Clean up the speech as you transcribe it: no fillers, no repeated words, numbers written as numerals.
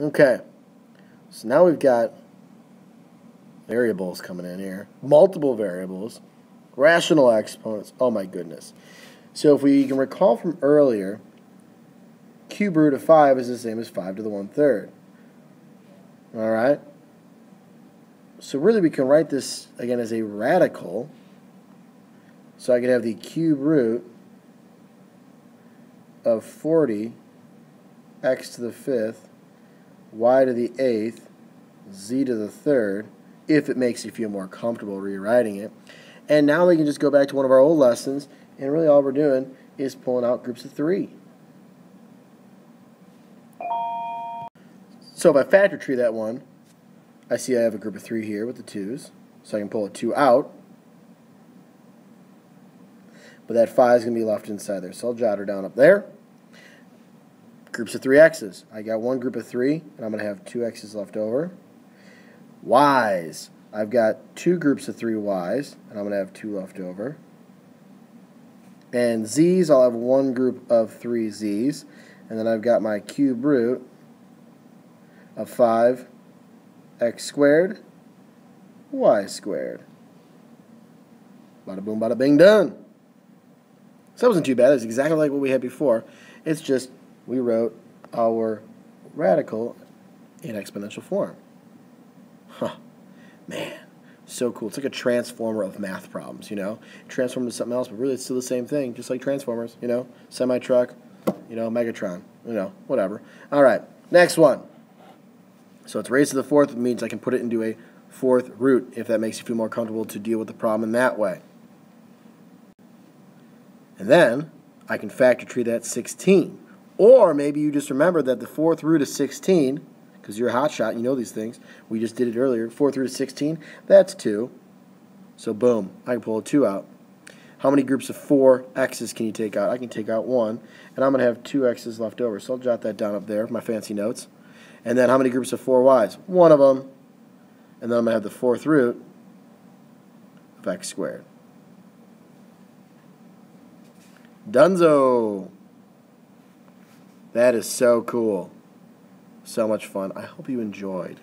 Okay, so now we've got variables coming in here, multiple variables, rational exponents. Oh my goodness. So if we can recall from earlier, cube root of 5 is the same as 5 to the 1/3. All right? So really we can write this again as a radical. So I could have the cube root of 40 x to the 5th, y to the 8th, z to the 3rd, if it makes you feel more comfortable rewriting it. And now we can just go back to one of our old lessons, and really all we're doing is pulling out groups of 3. So if I factor tree that one, I see I have a group of 3 here with the 2's, so I can pull a 2 out. But that 5 is going to be left inside there, so I'll jot her down up there. Groups of 3 x's. I got one group of 3, and I'm going to have 2 x's left over. Y's. I've got 2 groups of 3 y's, and I'm going to have 2 left over. And z's, I'll have one group of 3 z's, and then I've got my cube root of 5 x squared, y squared. Bada boom, bada bing, done. So that wasn't too bad. It's exactly like what we had before. It's just we wrote our radical in exponential form. Huh. Man, so cool. It's like a transformer of math problems, you know. Transform to something else, but really it's still the same thing, just like Transformers, you know. Semi-truck, you know, Megatron, you know, whatever. All right, next one. So it's raised to the 4th, which means I can put it into a 4th root, if that makes you feel more comfortable to deal with the problem in that way. And then I can factor tree that 16. Or maybe you just remember that the 4th root of 16, because you're a hotshot, you know these things. We just did it earlier. 4th root of 16, that's 2. So boom, I can pull a 2 out. How many groups of 4 x's can you take out? I can take out 1, and I'm going to have 2 x's left over. So I'll jot that down up there for my fancy notes. And then how many groups of 4 y's? One of them. And then I'm going to have the 4th root of x squared. Dunzo! That is so cool. So much fun. I hope you enjoyed.